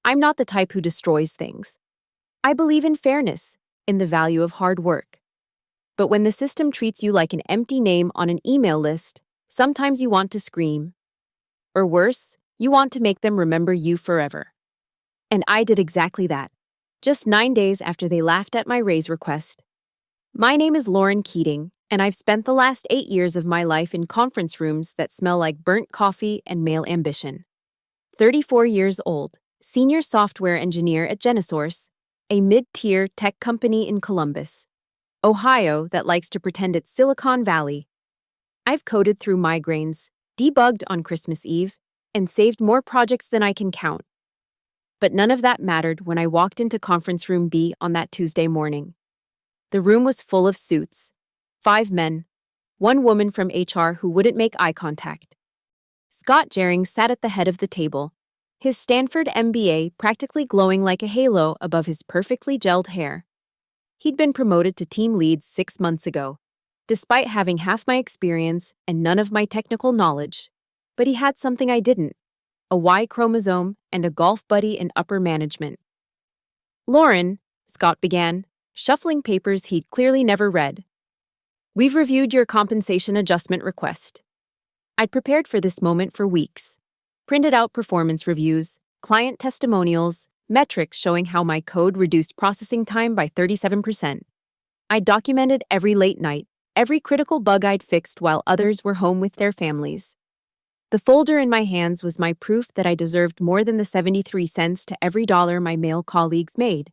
I'm not the type who destroys things. I believe in fairness, in the value of hard work. But when the system treats you like an empty name on an email list, sometimes you want to scream. Or worse, you want to make them remember you forever. And I did exactly that, just 9 days after they laughed at my raise request. My name is Lauren Keating, and I've spent the last 8 years of my life in conference rooms that smell like burnt coffee and male ambition. 34 years old, senior software engineer at Genisource, a mid-tier tech company in Columbus, Ohio that likes to pretend it's Silicon Valley. I've coded through migraines, debugged on Christmas Eve, and saved more projects than I can count. But none of that mattered when I walked into conference room B on that Tuesday morning. The room was full of suits. 5 men, 1 woman from HR who wouldn't make eye contact. Scott Jering sat at the head of the table, his Stanford MBA practically glowing like a halo above his perfectly gelled hair. He'd been promoted to team lead 6 months ago, despite having half my experience and none of my technical knowledge. But he had something I didn't, a Y chromosome and a golf buddy in upper management. "Lauren," Scott began, shuffling papers he'd clearly never read. "We've reviewed your compensation adjustment request." I'd prepared for this moment for weeks. Printed out performance reviews, client testimonials, metrics showing how my code reduced processing time by 37%. I documented every late night, every critical bug I'd fixed while others were home with their families. The folder in my hands was my proof that I deserved more than the 73 cents to every dollar my male colleagues made.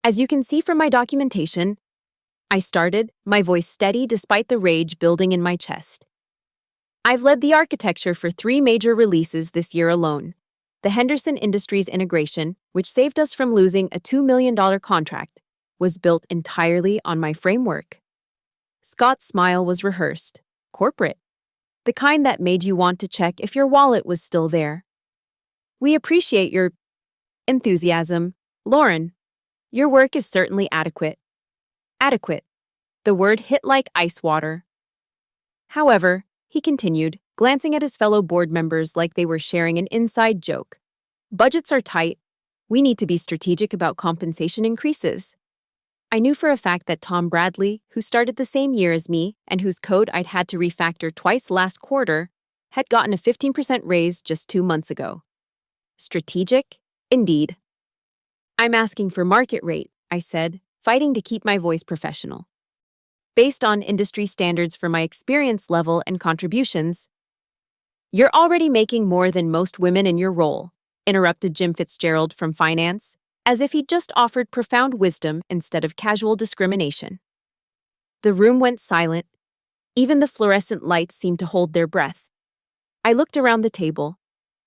As you can see from my documentation, I started, my voice steady despite the rage building in my chest. I've led the architecture for 3 major releases this year alone. The Henderson Industries integration, which saved us from losing a $2 million contract, was built entirely on my framework. Scott's smile was rehearsed, corporate, the kind that made you want to check if your wallet was still there. "We appreciate your enthusiasm, Lauren. Your work is certainly adequate." Adequate. The word hit like ice water. "However," he continued, glancing at his fellow board members like they were sharing an inside joke, "budgets are tight. We need to be strategic about compensation increases." I knew for a fact that Tom Bradley, who started the same year as me and whose code I'd had to refactor twice last quarter, had gotten a 15% raise just 2 months ago. Strategic? Indeed. "I'm asking for market rate," I said, fighting to keep my voice professional. "Based on industry standards for my experience level and contributions." "You're already making more than most women in your role," interrupted Jim Fitzgerald from finance, as if he'd just offered profound wisdom instead of casual discrimination. The room went silent. Even the fluorescent lights seemed to hold their breath. I looked around the table.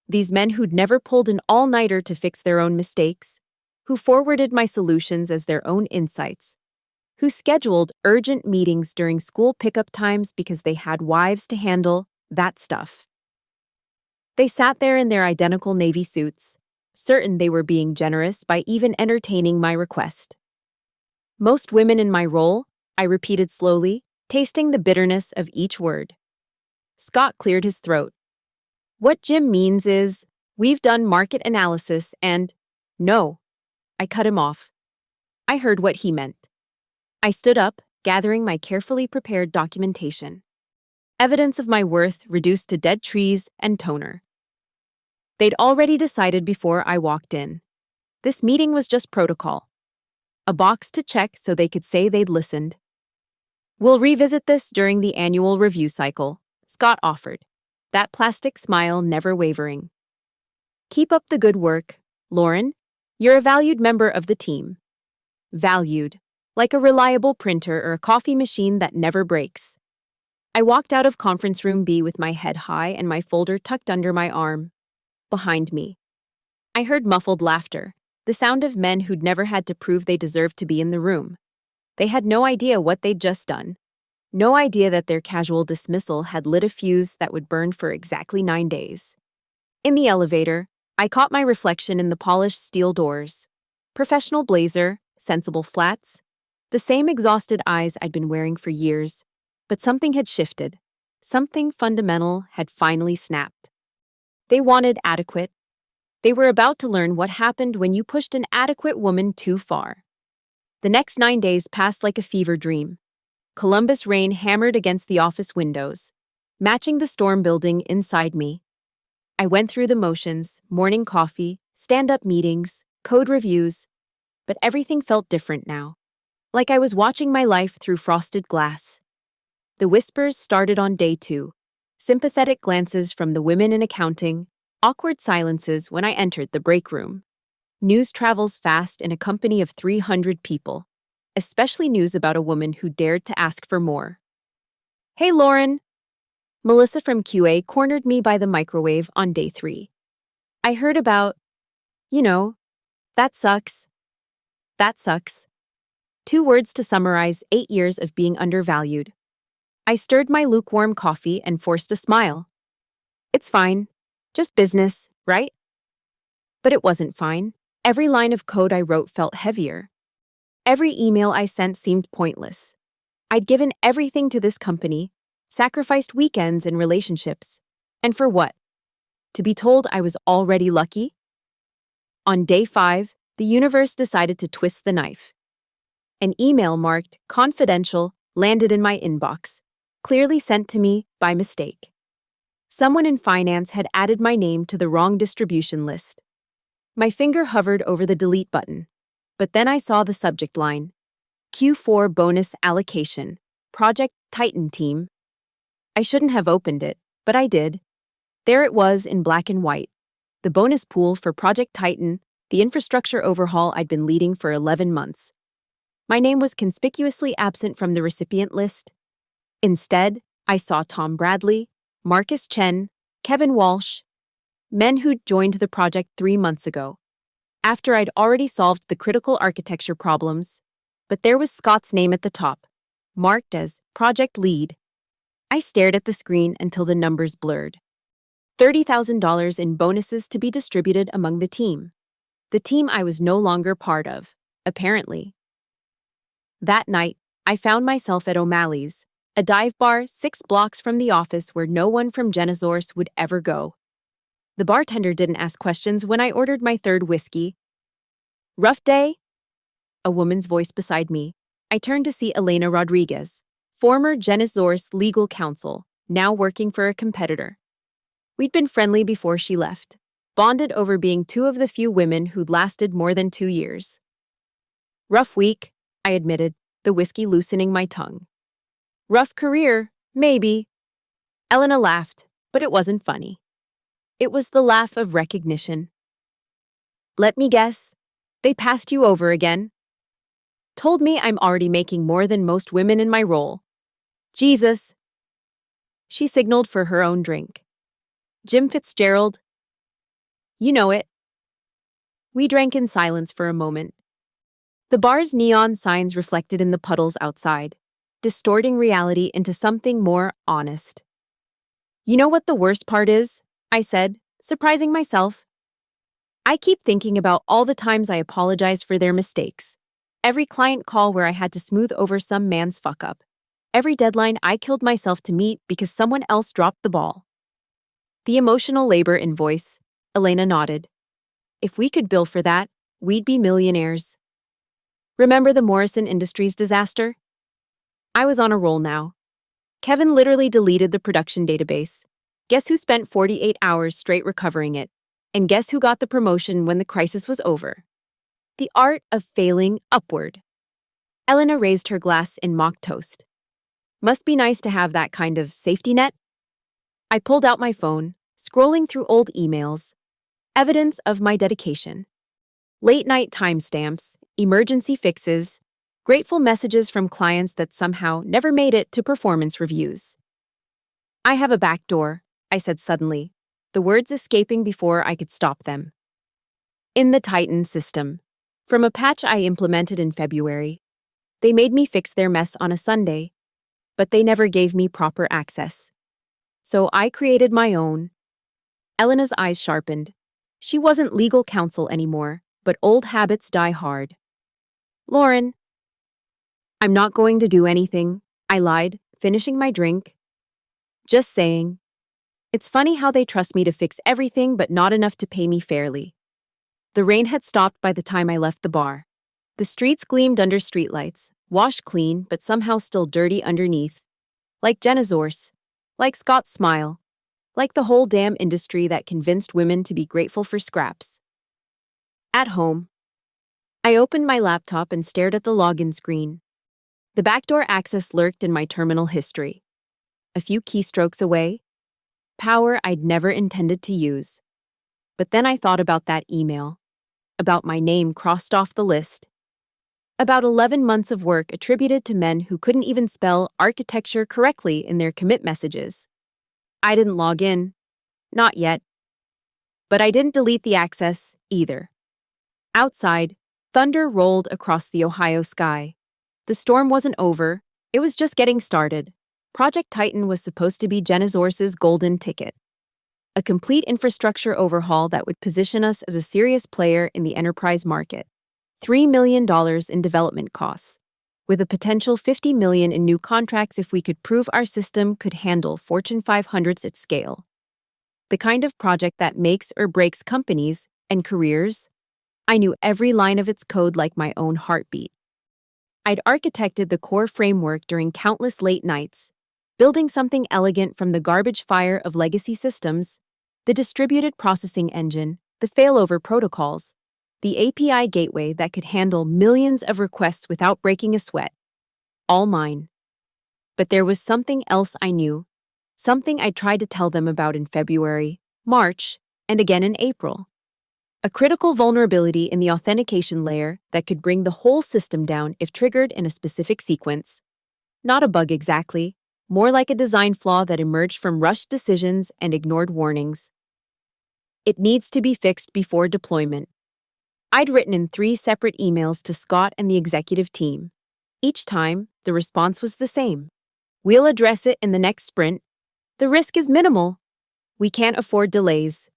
These men who'd never pulled an all-nighter to fix their own mistakes, who forwarded my solutions as their own insights, who scheduled urgent meetings during school pickup times because they had wives to handle, that stuff. They sat there in their identical navy suits, certain they were being generous by even entertaining my request. "Most women in my role," I repeated slowly, tasting the bitterness of each word. Scott cleared his throat. "What Jim means is, we've done market analysis and—" "No." I cut him off. I heard what he meant. I stood up, gathering my carefully prepared documentation. Evidence of my worth reduced to dead trees and toner. They'd already decided before I walked in. This meeting was just protocol. A box to check so they could say they'd listened. "We'll revisit this during the annual review cycle," Scott offered, that plastic smile never wavering. "Keep up the good work, Lauren. You're a valued member of the team." Valued, like a reliable printer or a coffee machine that never breaks. I walked out of conference room B with my head high and my folder tucked under my arm. Behind me, I heard muffled laughter, the sound of men who'd never had to prove they deserved to be in the room. They had no idea what they'd just done. No idea that their casual dismissal had lit a fuse that would burn for exactly 9 days. In the elevator, I caught my reflection in the polished steel doors. Professional blazer, sensible flats, the same exhausted eyes I'd been wearing for years. But something had shifted. Something fundamental had finally snapped. They wanted adequate. They were about to learn what happened when you pushed an adequate woman too far. The next 9 days passed like a fever dream. Columbus rain hammered against the office windows, matching the storm building inside me. I went through the motions, morning coffee, stand-up meetings, code reviews, but everything felt different now, like I was watching my life through frosted glass. The whispers started on day 2, sympathetic glances from the women in accounting, awkward silences when I entered the break room. News travels fast in a company of 300 people, especially news about a woman who dared to ask for more. "Hey, Lauren!" Melissa from QA cornered me by the microwave on day 3. "I heard about, you know, that sucks. That sucks." 2 words to summarize 8 years of being undervalued. I stirred my lukewarm coffee and forced a smile. "It's fine. Just business, right?" But it wasn't fine. Every line of code I wrote felt heavier. Every email I sent seemed pointless. I'd given everything to this company, sacrificed weekends and relationships. And for what? To be told I was already lucky? On day 5, the universe decided to twist the knife. An email marked "confidential" landed in my inbox, clearly sent to me by mistake. Someone in finance had added my name to the wrong distribution list. My finger hovered over the delete button, but then I saw the subject line: Q4 bonus allocation, Project Titan team. I shouldn't have opened it, but I did. There it was in black and white. The bonus pool for Project Titan, the infrastructure overhaul I'd been leading for 11 months. My name was conspicuously absent from the recipient list. Instead, I saw Tom Bradley, Marcus Chen, Kevin Walsh, men who'd joined the project 3 months ago, after I'd already solved the critical architecture problems. But there was Scott's name at the top, marked as Project Lead. I stared at the screen until the numbers blurred. $30,000 in bonuses to be distributed among the team I was no longer part of, apparently. That night, I found myself at O'Malley's, a dive bar 6 blocks from the office where no one from Genesaurus would ever go. The bartender didn't ask questions when I ordered my 3rd whiskey. "Rough day?" A woman's voice beside me. I turned to see Elena Rodriguez, former Genesaurus legal counsel, now working for a competitor. We'd been friendly before she left, bonded over being 2 of the few women who'd lasted more than 2 years. "Rough week," I admitted, the whiskey loosening my tongue. "Rough career, maybe." Elena laughed, but it wasn't funny. It was the laugh of recognition. "Let me guess. They passed you over again. Told me I'm already making more than most women in my role. Jesus." She signaled for her own drink. "Jim Fitzgerald." "You know it." We drank in silence for a moment. The bar's neon signs reflected in the puddles outside, distorting reality into something more honest. "You know what the worst part is?" I said, surprising myself. "I keep thinking about all the times I apologized for their mistakes. Every client call where I had to smooth over some man's fuck-up. Every deadline I killed myself to meet because someone else dropped the ball." The emotional labor in voice, Elena nodded. "If we could bill for that, we'd be millionaires." Remember the Morrison Industries disaster? I was on a roll now. Kevin literally deleted the production database. Guess who spent 48 hours straight recovering it? And guess who got the promotion when the crisis was over? The art of failing upward. Elena raised her glass in mock toast. Must be nice to have that kind of safety net. I pulled out my phone, scrolling through old emails. Evidence of my dedication. Late-night timestamps, emergency fixes, grateful messages from clients that somehow never made it to performance reviews. "I have a back door," I said suddenly, the words escaping before I could stop them. "In the Titan system. From a patch I implemented in February. They made me fix their mess on a Sunday, but they never gave me proper access. So I created my own." Elena's eyes sharpened. She wasn't legal counsel anymore, but old habits die hard. "Lauren." "I'm not going to do anything," I lied, finishing my drink. "Just saying." It's funny how they trust me to fix everything but not enough to pay me fairly. The rain had stopped by the time I left the bar. The streets gleamed under streetlights, washed clean but somehow still dirty underneath. Like Jenna's horse, like Scott's smile, like the whole damn industry that convinced women to be grateful for scraps. At home, I opened my laptop and stared at the login screen. The backdoor access lurked in my terminal history. A few keystrokes away, power I'd never intended to use. But then I thought about that email, about my name crossed off the list, about 11 months of work attributed to men who couldn't even spell architecture correctly in their commit messages. I didn't log in. Not yet. But I didn't delete the access, either. Outside, thunder rolled across the Ohio sky. The storm wasn't over, it was just getting started. Project Titan was supposed to be Genesaurus's golden ticket. A complete infrastructure overhaul that would position us as a serious player in the enterprise market. $3 million in development costs, with a potential $50 million in new contracts if we could prove our system could handle Fortune 500s at scale. The kind of project that makes or breaks companies and careers. I knew every line of its code like my own heartbeat. I'd architected the core framework during countless late nights, building something elegant from the garbage fire of legacy systems, the distributed processing engine, the failover protocols, the API gateway that could handle millions of requests without breaking a sweat. All mine. But there was something else I knew, something I tried to tell them about in February, March, and again in April. A critical vulnerability in the authentication layer that could bring the whole system down if triggered in a specific sequence. Not a bug exactly, more like a design flaw that emerged from rushed decisions and ignored warnings. It needs to be fixed before deployment. I'd written in 3 separate emails to Scott and the executive team. Each time, the response was the same. We'll address it in the next sprint. The risk is minimal. We can't afford delays.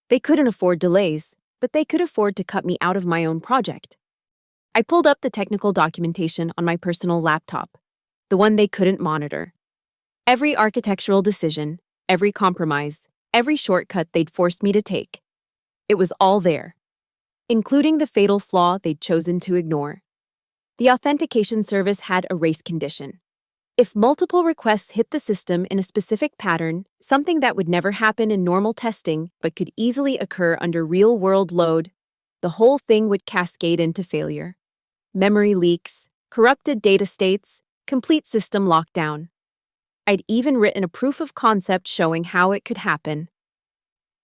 They couldn't afford delays, but they could afford to cut me out of my own project. I pulled up the technical documentation on my personal laptop, the one they couldn't monitor. Every architectural decision, every compromise, every shortcut they'd forced me to take. It was all there, including the fatal flaw they'd chosen to ignore. The authentication service had a race condition. If multiple requests hit the system in a specific pattern, something that would never happen in normal testing but could easily occur under real-world load, the whole thing would cascade into failure. Memory leaks, corrupted data states, complete system lockdown. I'd even written a proof of concept showing how it could happen.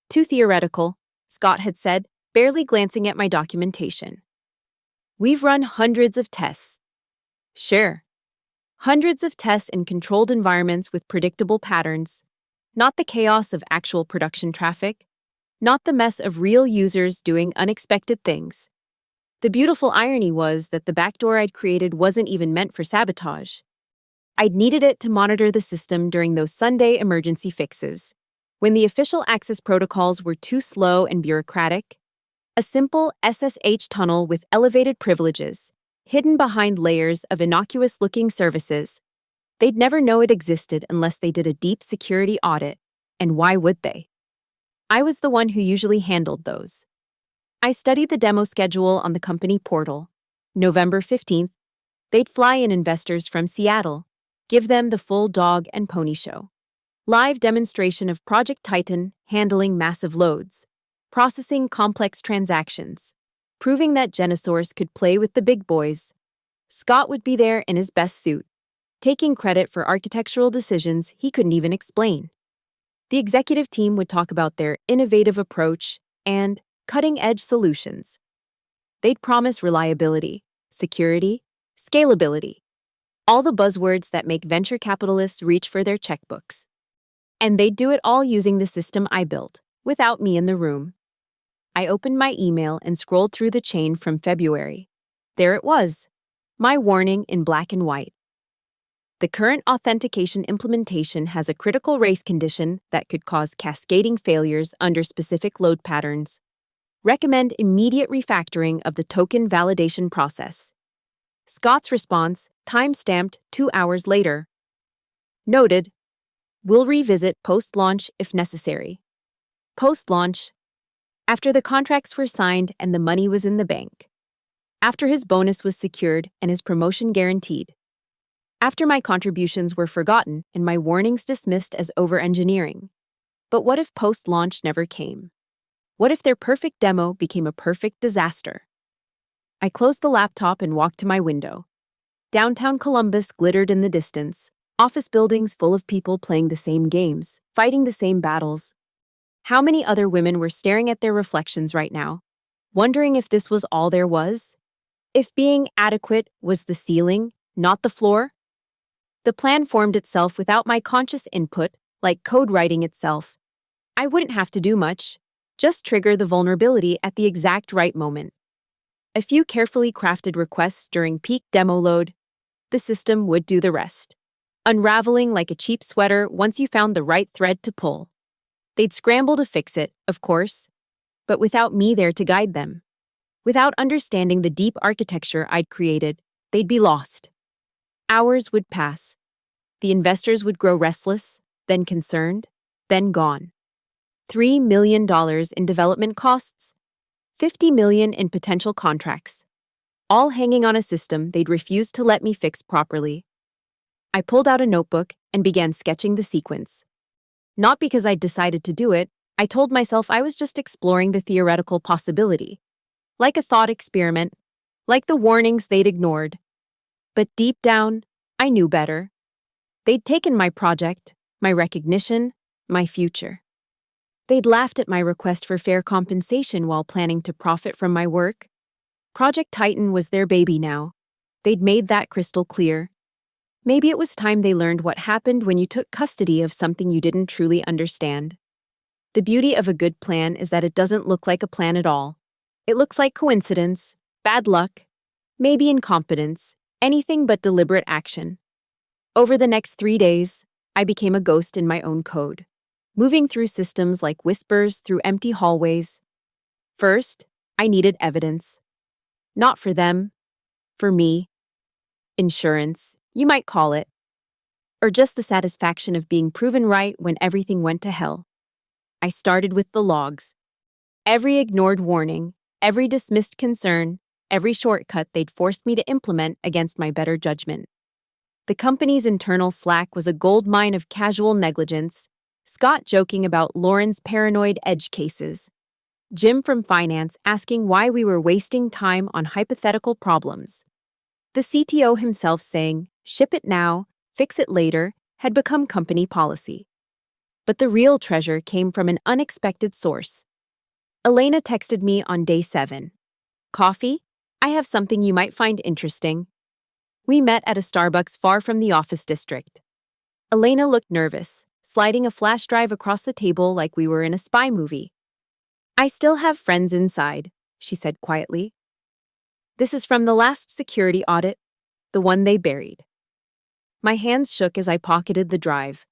Too theoretical, Scott had said, barely glancing at my documentation. We've run hundreds of tests. Sure. Hundreds of tests in controlled environments with predictable patterns. Not the chaos of actual production traffic. Not the mess of real users doing unexpected things. The beautiful irony was that the backdoor I'd created wasn't even meant for sabotage. I'd needed it to monitor the system during those Sunday emergency fixes, when the official access protocols were too slow and bureaucratic. A simple SSH tunnel with elevated privileges, hidden behind layers of innocuous-looking services. They'd never know it existed unless they did a deep security audit, and why would they? I was the one who usually handled those. I studied the demo schedule on the company portal. November 15th, they'd fly in investors from Seattle, give them the full dog and pony show. Live demonstration of Project Titan handling massive loads, processing complex transactions, proving that Genesaurus could play with the big boys. Scott would be there in his best suit, taking credit for architectural decisions he couldn't even explain. The executive team would talk about their innovative approach and cutting-edge solutions. They'd promise reliability, security, scalability, all the buzzwords that make venture capitalists reach for their checkbooks. And they'd do it all using the system I built, without me in the room. I opened my email and scrolled through the chain from February. There it was, my warning in black and white. The current authentication implementation has a critical race condition that could cause cascading failures under specific load patterns. Recommend immediate refactoring of the token validation process. Scott's response, time-stamped 2 hours later. Noted. We'll revisit post-launch if necessary. Post-launch, after the contracts were signed and the money was in the bank. After his bonus was secured and his promotion guaranteed. After my contributions were forgotten and my warnings dismissed as over-engineering. But what if post-launch never came? What if their perfect demo became a perfect disaster? I closed the laptop and walked to my window. Downtown Columbus glittered in the distance, office buildings full of people playing the same games, fighting the same battles. How many other women were staring at their reflections right now, wondering if this was all there was? If being adequate was the ceiling, not the floor? The plan formed itself without my conscious input, like code writing itself. I wouldn't have to do much, just trigger the vulnerability at the exact right moment. A few carefully crafted requests during peak demo load, the system would do the rest, unraveling like a cheap sweater once you found the right thread to pull. They'd scramble to fix it, of course, but without me there to guide them. Without understanding the deep architecture I'd created, they'd be lost. Hours would pass. The investors would grow restless, then concerned, then gone. $3 million in development costs, $50 million in potential contracts, all hanging on a system they'd refused to let me fix properly. I pulled out a notebook and began sketching the sequence. Not because I'd decided to do it, I told myself I was just exploring the theoretical possibility. Like a thought experiment, like the warnings they'd ignored. But deep down, I knew better. They'd taken my project, my recognition, my future. They'd laughed at my request for fair compensation while planning to profit from my work. Project Titan was their baby now. They'd made that crystal clear. Maybe it was time they learned what happened when you took custody of something you didn't truly understand. The beauty of a good plan is that it doesn't look like a plan at all. It looks like coincidence, bad luck, maybe incompetence, anything but deliberate action. Over the next 3 days, I became a ghost in my own code, moving through systems like whispers through empty hallways. First, I needed evidence. Not for them, for me. Insurance, you might call it. Or just the satisfaction of being proven right when everything went to hell. I started with the logs. Every ignored warning, every dismissed concern, every shortcut they'd forced me to implement against my better judgment. The company's internal Slack was a goldmine of casual negligence, Scott joking about Lauren's paranoid edge cases, Jim from finance asking why we were wasting time on hypothetical problems. The CTO himself saying, "Ship it now, fix it later," had become company policy. But the real treasure came from an unexpected source. Elena texted me on day 7. "Coffee? I have something you might find interesting." We met at a Starbucks far from the office district. Elena looked nervous, sliding a flash drive across the table like we were in a spy movie. "I still have friends inside," she said quietly. "This is from the last security audit, the one they buried." My hands shook as I pocketed the drive.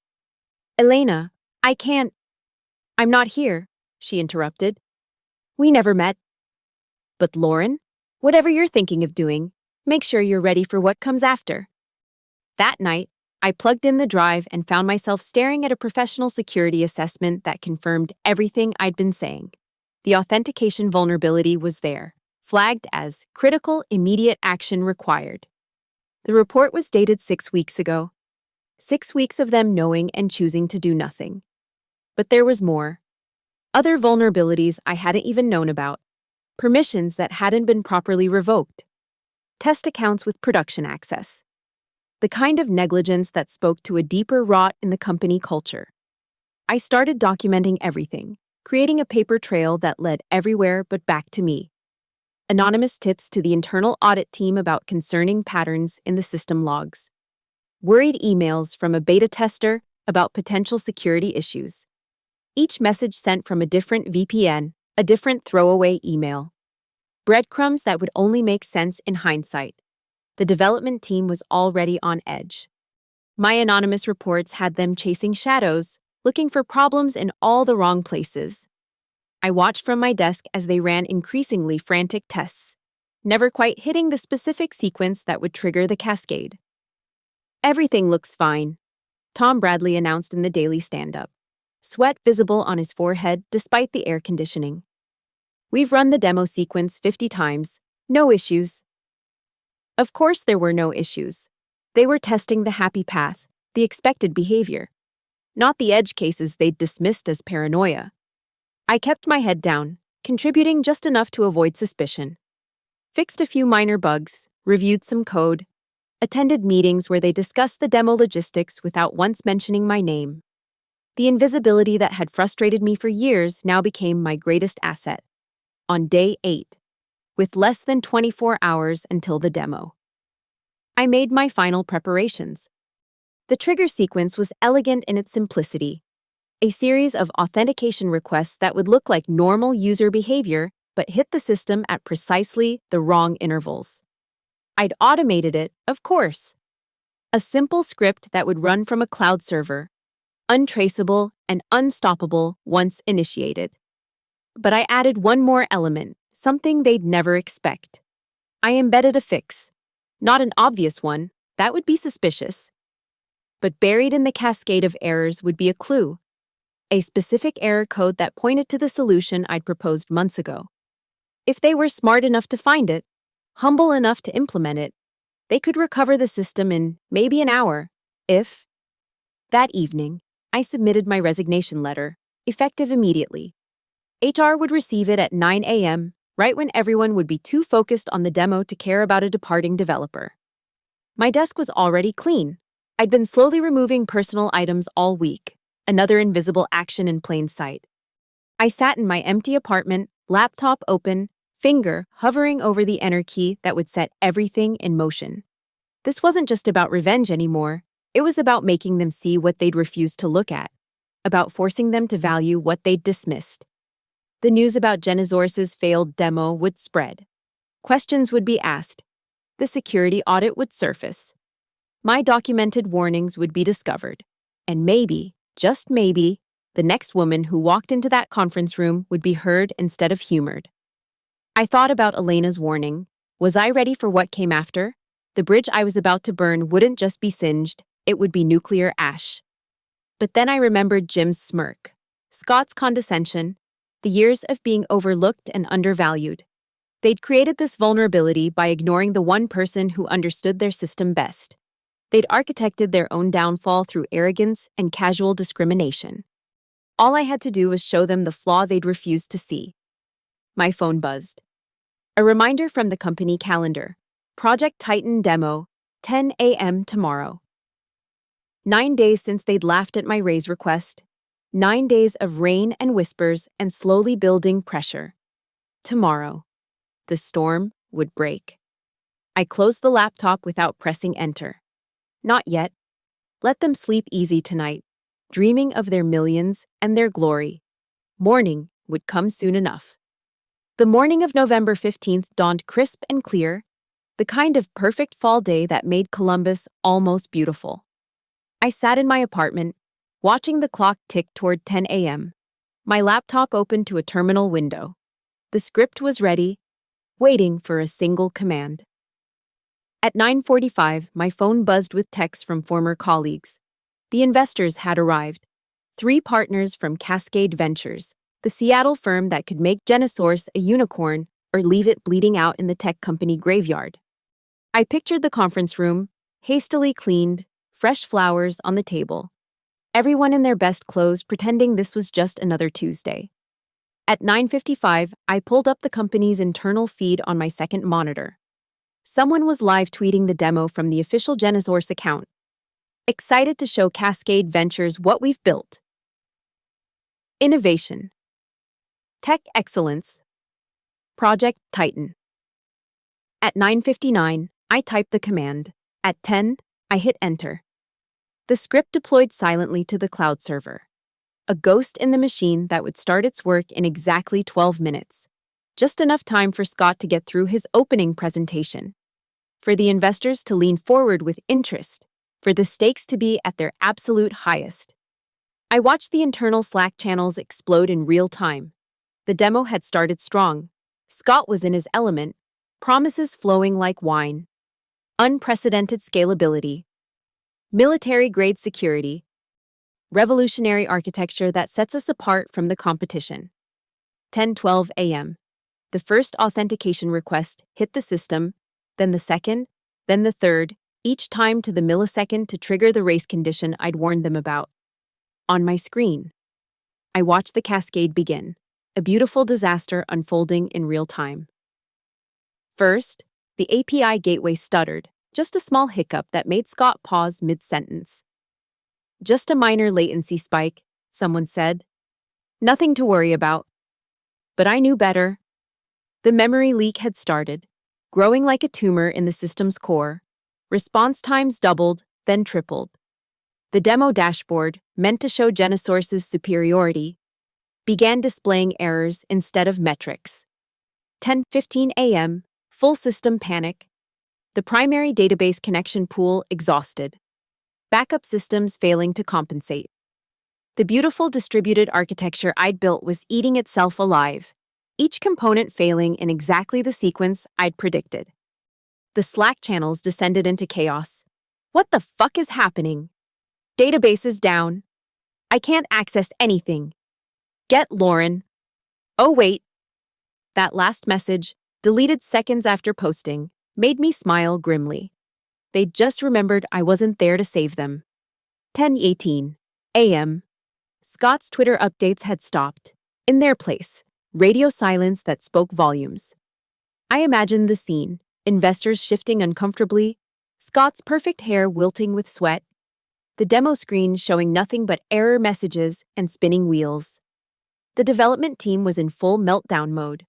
"Elena, I can't." "I'm not here," she interrupted. "We never met." "But Lauren, whatever you're thinking of doing, make sure you're ready for what comes after." That night, I plugged in the drive and found myself staring at a professional security assessment that confirmed everything I'd been saying. The authentication vulnerability was there, flagged as critical immediate action required. The report was dated 6 weeks ago. 6 weeks of them knowing and choosing to do nothing. But there was more. Other vulnerabilities I hadn't even known about. Permissions that hadn't been properly revoked. Test accounts with production access. The kind of negligence that spoke to a deeper rot in the company culture. I started documenting everything, creating a paper trail that led everywhere but back to me. Anonymous tips to the internal audit team about concerning patterns in the system logs. Worried emails from a beta tester about potential security issues. Each message sent from a different VPN, a different throwaway email. Breadcrumbs that would only make sense in hindsight. The development team was already on edge. My anonymous reports had them chasing shadows, looking for problems in all the wrong places. I watched from my desk as they ran increasingly frantic tests, never quite hitting the specific sequence that would trigger the cascade. "Everything looks fine," Tom Bradley announced in the Daily Stand-Up, sweat visible on his forehead despite the air conditioning. We've run the demo sequence 50 times. No issues. Of course there were no issues. They were testing the happy path, the expected behavior, not the edge cases they'd dismissed as paranoia. I kept my head down, contributing just enough to avoid suspicion. Fixed a few minor bugs, reviewed some code, attended meetings where they discussed the demo logistics without once mentioning my name. The invisibility that had frustrated me for years now became my greatest asset. On day 8, with less than 24 hours until the demo, I made my final preparations. The trigger sequence was elegant in its simplicity, a series of authentication requests that would look like normal user behavior but hit the system at precisely the wrong intervals. I'd automated it, of course. A simple script that would run from a cloud server, untraceable and unstoppable once initiated. But I added one more element, something they'd never expect. I embedded a fix. Not an obvious one, that would be suspicious. But buried in the cascade of errors would be a clue, a specific error code that pointed to the solution I'd proposed months ago. If they were smart enough to find it, humble enough to implement it, they could recover the system in maybe an hour, if... That evening, I submitted my resignation letter, effective immediately. HR would receive it at 9 a.m., right when everyone would be too focused on the demo to care about a departing developer. My desk was already clean. I'd been slowly removing personal items all week, another invisible action in plain sight. I sat in my empty apartment, laptop open, finger hovering over the enter key that would set everything in motion. This wasn't just about revenge anymore. It was about making them see what they'd refused to look at, about forcing them to value what they'd dismissed. The news about Genesource's failed demo would spread. Questions would be asked. The security audit would surface. My documented warnings would be discovered. And maybe, just maybe, the next woman who walked into that conference room would be heard instead of humored. I thought about Elena's warning. Was I ready for what came after? The bridge I was about to burn wouldn't just be singed, it would be nuclear ash. But then I remembered Jim's smirk, Scott's condescension, the years of being overlooked and undervalued. They'd created this vulnerability by ignoring the one person who understood their system best. They'd architected their own downfall through arrogance and casual discrimination. All I had to do was show them the flaw they'd refused to see. My phone buzzed. A reminder from the company calendar. Project Titan demo, 10 a.m. tomorrow. 9 days since they'd laughed at my raise request. 9 days of rain and whispers and slowly building pressure. Tomorrow, the storm would break. I closed the laptop without pressing enter. Not yet. Let them sleep easy tonight, dreaming of their millions and their glory. Morning would come soon enough. The morning of November 15th dawned crisp and clear, the kind of perfect fall day that made Columbus almost beautiful. I sat in my apartment, watching the clock tick toward 10 a.m., my laptop open to a terminal window. The script was ready, waiting for a single command. At 9:45, my phone buzzed with texts from former colleagues. The investors had arrived. 3 partners from Cascade Ventures, the Seattle firm that could make Genesource a unicorn or leave it bleeding out in the tech company graveyard. I pictured the conference room, hastily cleaned, fresh flowers on the table. Everyone in their best clothes pretending this was just another Tuesday. At 9:55, I pulled up the company's internal feed on my second monitor. Someone was live tweeting the demo from the official Genesource account. Excited to show Cascade Ventures what we've built. Innovation. Tech excellence. Project Titan. At 9:59, I typed the command. At 10, I hit enter. The script deployed silently to the cloud server. A ghost in the machine that would start its work in exactly 12 minutes. Just enough time for Scott to get through his opening presentation. For the investors to lean forward with interest. For the stakes to be at their absolute highest. I watched the internal Slack channels explode in real time. The demo had started strong. Scott was in his element, promises flowing like wine. Unprecedented scalability. Military-grade security, revolutionary architecture that sets us apart from the competition. 10:12 a.m. The first authentication request hit the system, then the second, then the third, each time to the millisecond to trigger the race condition I'd warned them about. On my screen, I watched the cascade begin, a beautiful disaster unfolding in real time. First, the API gateway stuttered, just a small hiccup that made Scott pause mid-sentence. Just a minor latency spike, someone said. Nothing to worry about. But I knew better. The memory leak had started, growing like a tumor in the system's core. Response times doubled, then tripled. The demo dashboard, meant to show Genisource's superiority, began displaying errors instead of metrics. 10:15 a.m., full system panic. The primary database connection pool exhausted. Backup systems failing to compensate. The beautiful distributed architecture I'd built was eating itself alive, each component failing in exactly the sequence I'd predicted. The Slack channels descended into chaos. What the fuck is happening? Database is down. I can't access anything. Get Lauren. Oh wait. That last message, deleted seconds after posting, made me smile grimly. They'd just remembered I wasn't there to save them. 10:18 a.m. Scott's Twitter updates had stopped. In their place, radio silence that spoke volumes. I imagined the scene, investors shifting uncomfortably, Scott's perfect hair wilting with sweat, the demo screen showing nothing but error messages and spinning wheels. The development team was in full meltdown mode.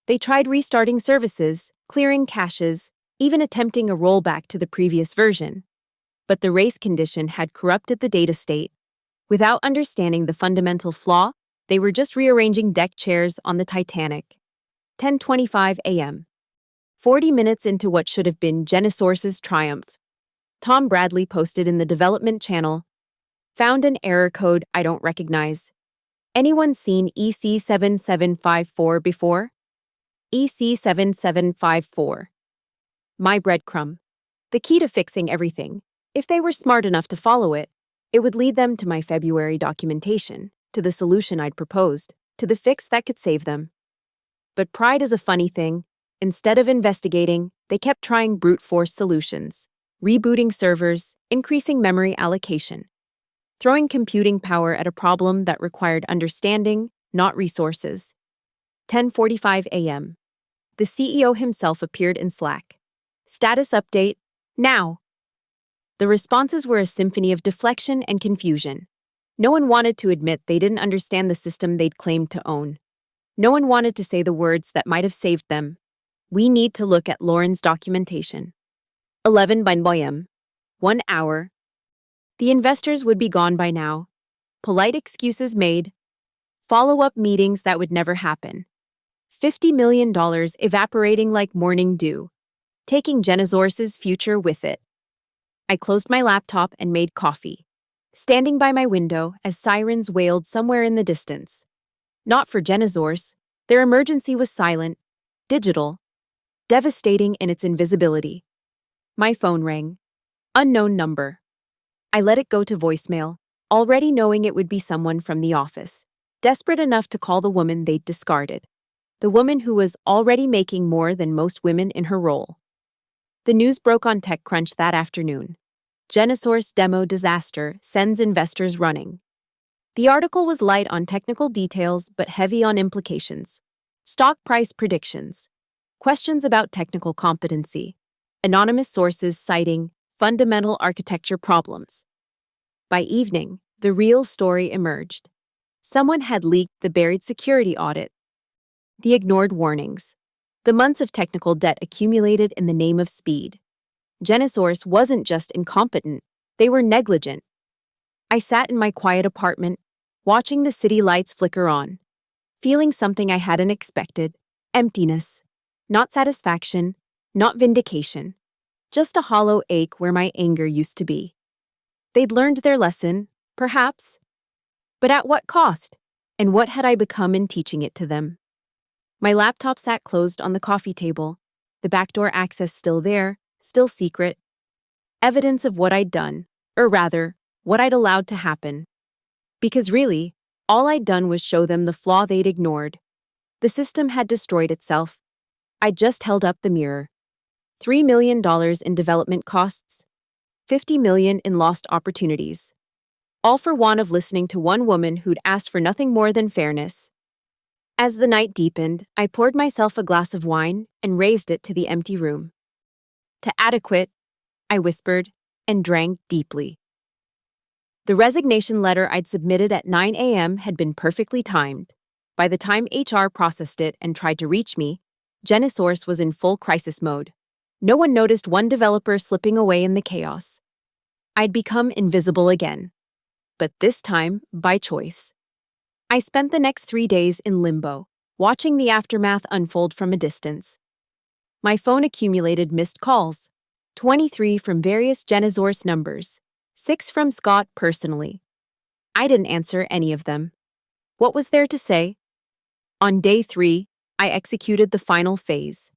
They tried restarting services, clearing caches, even attempting a rollback to the previous version. But the race condition had corrupted the data state. Without understanding the fundamental flaw, they were just rearranging deck chairs on the Titanic. 10:25 a.m. 40 minutes into what should have been Genisource's triumph, Tom Bradley posted in the development channel, "Found an error code I don't recognize. Anyone seen EC7754 before? EC7754. My breadcrumb. The key to fixing everything. If they were smart enough to follow it, it would lead them to my February documentation, to the solution I'd proposed, to the fix that could save them. But pride is a funny thing. Instead of investigating, they kept trying brute force solutions, rebooting servers, increasing memory allocation, throwing computing power at a problem that required understanding, not resources. 10:45 a.m. The CEO himself appeared in Slack. Status update, now. The responses were a symphony of deflection and confusion. No one wanted to admit they didn't understand the system they'd claimed to own. No one wanted to say the words that might have saved them. We need to look at Lauren's documentation. 11 p.m. 1 hour. The investors would be gone by now. Polite excuses made. Follow-up meetings that would never happen. $50 million evaporating like morning dew, taking Genisource's future with it. I closed my laptop and made coffee, standing by my window as sirens wailed somewhere in the distance. Not for Genisource. Their emergency was silent, digital, devastating in its invisibility. My phone rang. Unknown number. I let it go to voicemail, already knowing it would be someone from the office, desperate enough to call the woman they'd discarded. The woman who was already making more than most women in her role. The news broke on TechCrunch that afternoon. Genisource demo disaster sends investors running. The article was light on technical details but heavy on implications. Stock price predictions. Questions about technical competency. Anonymous sources citing fundamental architecture problems. By evening, the real story emerged. Someone had leaked the buried security audit. The ignored warnings. The months of technical debt accumulated in the name of speed. Genisource wasn't just incompetent, they were negligent. I sat in my quiet apartment, watching the city lights flicker on, feeling something I hadn't expected, emptiness. Not satisfaction, not vindication. Just a hollow ache where my anger used to be. They'd learned their lesson, perhaps. But at what cost? And what had I become in teaching it to them? My laptop sat closed on the coffee table, the backdoor access still there, still secret. Evidence of what I'd done, or rather, what I'd allowed to happen. Because really, all I'd done was show them the flaw they'd ignored. The system had destroyed itself. I just held up the mirror. $3 million in development costs, $50 million in lost opportunities. All for want of listening to one woman who'd asked for nothing more than fairness. As the night deepened, I poured myself a glass of wine and raised it to the empty room. To adequate, I whispered, and drank deeply. The resignation letter I'd submitted at 9 a.m. had been perfectly timed. By the time HR processed it and tried to reach me, Genisource was in full crisis mode. No one noticed one developer slipping away in the chaos. I'd become invisible again. But this time, by choice. I spent the next 3 days in limbo, watching the aftermath unfold from a distance. My phone accumulated missed calls, 23 from various Genisource numbers, 6 from Scott personally. I didn't answer any of them. What was there to say? On day 3, I executed the final phase.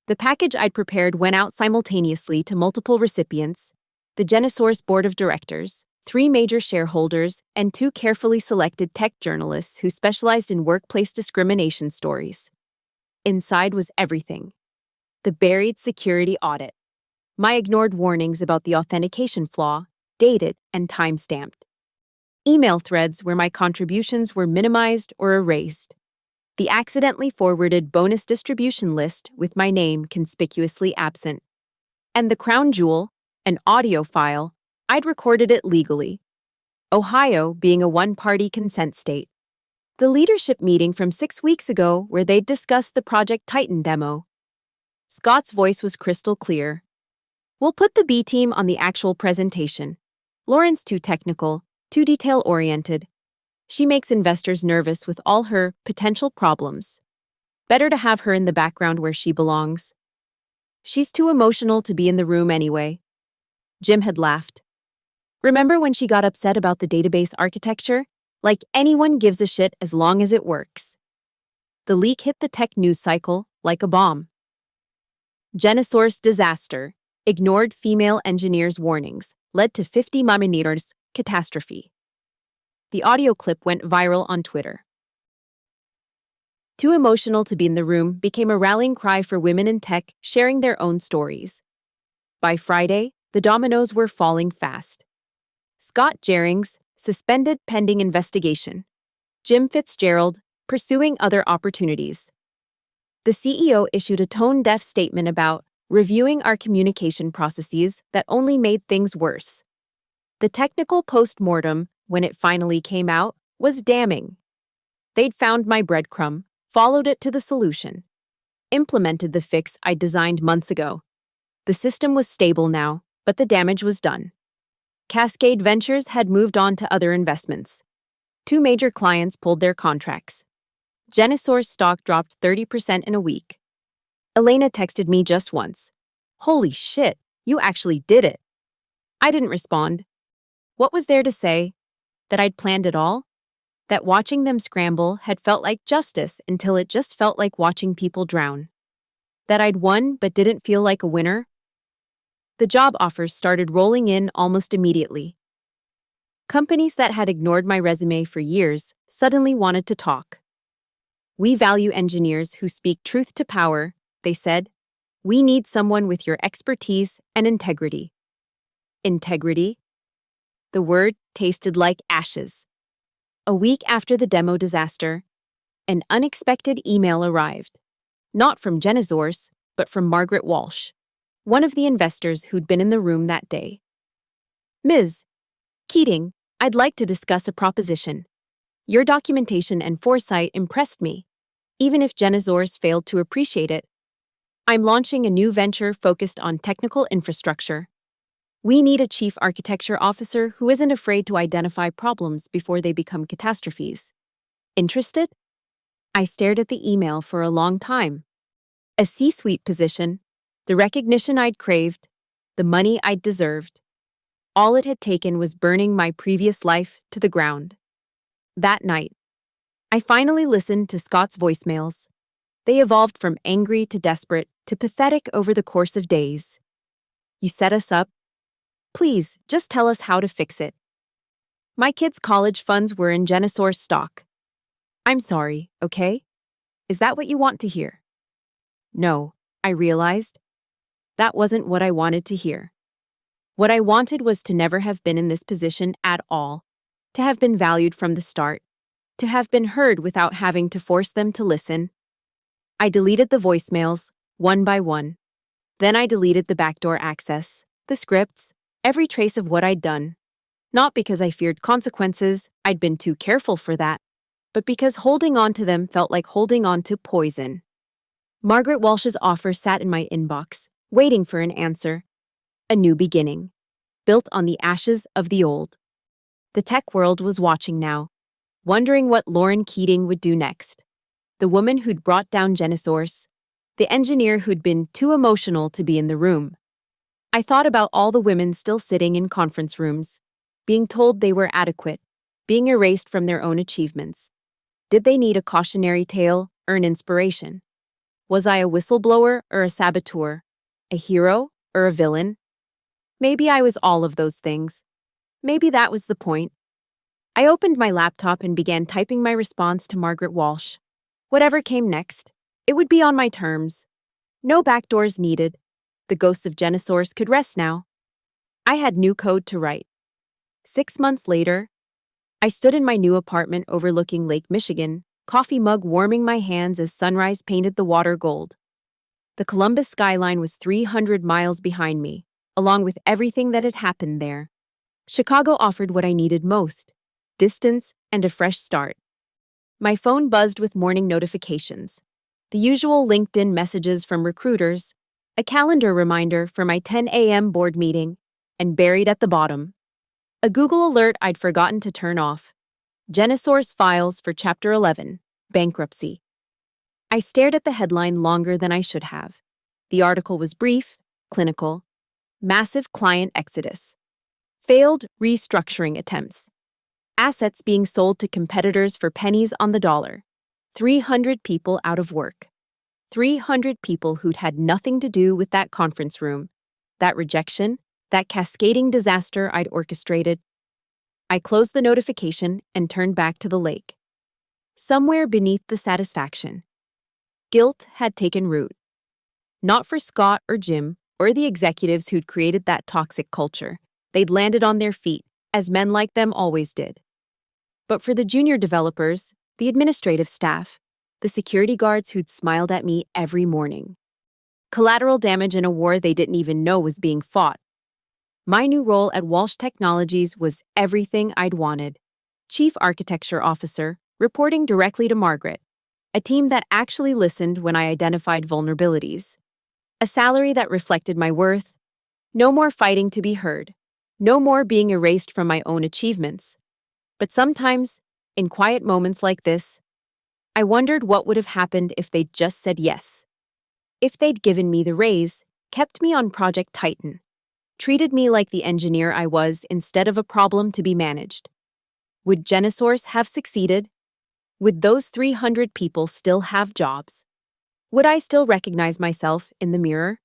The package I'd prepared went out simultaneously to multiple recipients, the Genisource board of directors, 3 major shareholders, and 2 carefully selected tech journalists who specialized in workplace discrimination stories. Inside was everything. The buried security audit. My ignored warnings about the authentication flaw, dated and time-stamped. Email threads where my contributions were minimized or erased. The accidentally forwarded bonus distribution list with my name conspicuously absent. And the crown jewel, an audio file, I'd recorded it legally. Ohio being a one-party consent state. The leadership meeting from 6 weeks ago where they'd discussed the Project Titan demo. Scott's voice was crystal clear. We'll put the B team on the actual presentation. Lauren's too technical, too detail-oriented. She makes investors nervous with all her potential problems. Better to have her in the background where she belongs. She's too emotional to be in the room anyway. Jim had laughed. Remember when she got upset about the database architecture? Like anyone gives a shit as long as it works. The leak hit the tech news cycle like a bomb. Genisource disaster. Ignored female engineers' warnings. Led to 50 millimeters catastrophe. The audio clip went viral on Twitter. Too emotional to be in the room became a rallying cry for women in tech sharing their own stories. By Friday, the dominoes were falling fast. Scott Jerings, suspended pending investigation. Jim Fitzgerald, pursuing other opportunities. The CEO issued a tone-deaf statement about reviewing our communication processes that only made things worse. The technical post-mortem, when it finally came out, was damning. They'd found my breadcrumb, followed it to the solution, implemented the fix I designed months ago. The system was stable now, but the damage was done. Cascade Ventures had moved on to other investments. 2 major clients pulled their contracts. Genisource stock dropped 30% in a week. Elena texted me just once. Holy shit, you actually did it. I didn't respond. What was there to say? That I'd planned it all? That watching them scramble had felt like justice until it just felt like watching people drown? That I'd won but didn't feel like a winner? The job offers started rolling in almost immediately. Companies that had ignored my resume for years suddenly wanted to talk. We value engineers who speak truth to power, they said. We need someone with your expertise and integrity. Integrity? The word tasted like ashes. A week after the demo disaster, an unexpected email arrived. Not from Genisource, but from Margaret Walsh, one of the investors who'd been in the room that day. Ms. Keating, I'd like to discuss a proposition. Your documentation and foresight impressed me, even if Genisource failed to appreciate it. I'm launching a new venture focused on technical infrastructure. We need a chief architecture officer who isn't afraid to identify problems before they become catastrophes. Interested? I stared at the email for a long time. A C-suite position, the recognition I'd craved, the money I'd deserved. All it had taken was burning my previous life to the ground. That night, I finally listened to Scott's voicemails. They evolved from angry to desperate to pathetic over the course of days. You set us up. Please, just tell us how to fix it. My kids' college funds were in Genesaur's stock. I'm sorry, okay? Is that what you want to hear? No, I realized. That wasn't what I wanted to hear. What I wanted was to never have been in this position at all, to have been valued from the start, to have been heard without having to force them to listen. I deleted the voicemails, one by one. Then I deleted the backdoor access, the scripts, every trace of what I'd done. Not because I feared consequences, I'd been too careful for that, but because holding on to them felt like holding on to poison. Margaret Walsh's offer sat in my inbox, waiting for an answer. A new beginning, built on the ashes of the old. The tech world was watching now, wondering what Lauren Keating would do next. The woman who'd brought down Genesaurus, the engineer who'd been too emotional to be in the room. I thought about all the women still sitting in conference rooms, being told they were adequate, being erased from their own achievements. Did they need a cautionary tale or an inspiration? Was I a whistleblower or a saboteur? A hero or a villain? Maybe I was all of those things. Maybe that was the point. I opened my laptop and began typing my response to Margaret Walsh. Whatever came next, it would be on my terms. No backdoors needed. The ghosts of Genesaurus could rest now. I had new code to write. 6 months later, I stood in my new apartment overlooking Lake Michigan, coffee mug warming my hands as sunrise painted the water gold. The Columbus skyline was 300 miles behind me, along with everything that had happened there. Chicago offered what I needed most: distance and a fresh start. My phone buzzed with morning notifications, the usual LinkedIn messages from recruiters, a calendar reminder for my 10 a.m. board meeting, and buried at the bottom, a Google alert I'd forgotten to turn off. Genesaurus files for Chapter 11, Bankruptcy. I stared at the headline longer than I should have. The article was brief, clinical. Massive client exodus. Failed restructuring attempts. Assets being sold to competitors for pennies on the dollar. 300 people out of work. 300 people who'd had nothing to do with that conference room, that rejection, that cascading disaster I'd orchestrated. I closed the notification and turned back to the lake. Somewhere beneath the satisfaction, guilt had taken root. Not for Scott or Jim or the executives who'd created that toxic culture. They'd landed on their feet, as men like them always did. But for the junior developers, the administrative staff, the security guards who'd smiled at me every morning. Collateral damage in a war they didn't even know was being fought. My new role at Walsh Technologies was everything I'd wanted. Chief Architecture Officer, reporting directly to Margaret. A team that actually listened when I identified vulnerabilities. A salary that reflected my worth. No more fighting to be heard. No more being erased from my own achievements. But sometimes, in quiet moments like this, I wondered what would have happened if they'd just said yes. If they'd given me the raise, kept me on Project Titan, treated me like the engineer I was instead of a problem to be managed. Would Genesaurus have succeeded? Would those 300 people still have jobs? Would I still recognize myself in the mirror?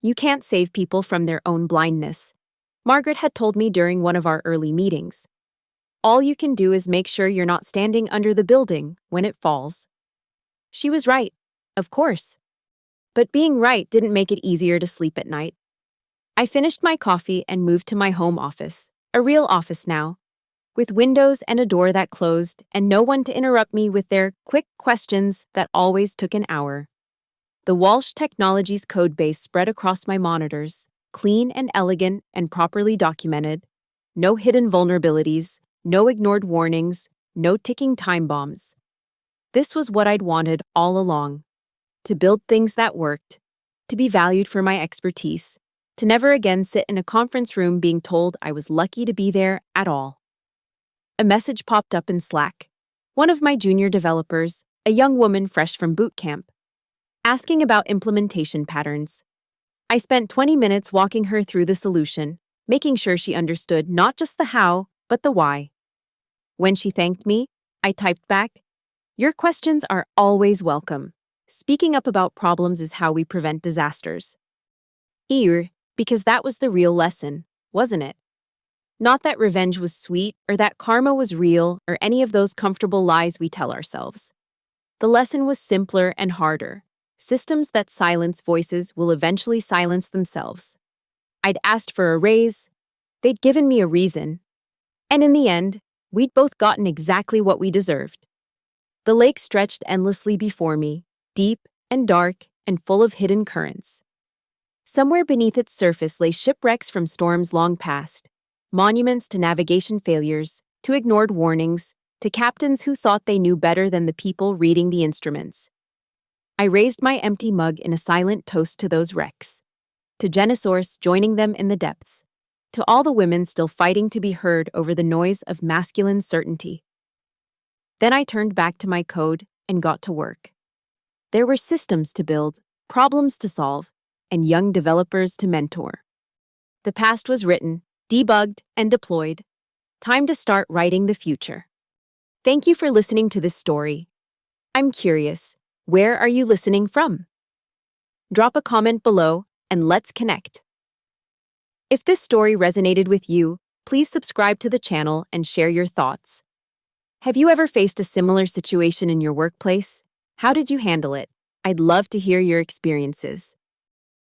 You can't save people from their own blindness, Margaret had told me during one of our early meetings. All you can do is make sure you're not standing under the building when it falls. She was right, of course. But being right didn't make it easier to sleep at night. I finished my coffee and moved to my home office, a real office now, with windows and a door that closed and no one to interrupt me with their quick questions that always took an hour. The Walsh Technologies codebase spread across my monitors, clean and elegant and properly documented. No hidden vulnerabilities, no ignored warnings, no ticking time bombs. This was what I'd wanted all along. To build things that worked, to be valued for my expertise, to never again sit in a conference room being told I was lucky to be there at all. A message popped up in Slack. One of my junior developers, a young woman fresh from boot camp, asking about implementation patterns. I spent 20 minutes walking her through the solution, making sure she understood not just the how, but the why. When she thanked me, I typed back, "Your questions are always welcome. Speaking up about problems is how we prevent disasters." Because that was the real lesson, wasn't it? Not that revenge was sweet or that karma was real or any of those comfortable lies we tell ourselves. The lesson was simpler and harder. Systems that silence voices will eventually silence themselves. I'd asked for a raise, they'd given me a reason, and in the end, we'd both gotten exactly what we deserved. The lake stretched endlessly before me, deep and dark and full of hidden currents. Somewhere beneath its surface lay shipwrecks from storms long past, monuments to navigation failures, to ignored warnings, to captains who thought they knew better than the people reading the instruments. I raised my empty mug in a silent toast to those wrecks, to Genosaurs joining them in the depths, to all the women still fighting to be heard over the noise of masculine certainty. Then I turned back to my code and got to work. There were systems to build, problems to solve, and young developers to mentor. The past was written, debugged, and deployed. Time to start writing the future. Thank you for listening to this story. I'm curious, where are you listening from? Drop a comment below and let's connect. If this story resonated with you, please subscribe to the channel and share your thoughts. Have you ever faced a similar situation in your workplace? How did you handle it? I'd love to hear your experiences.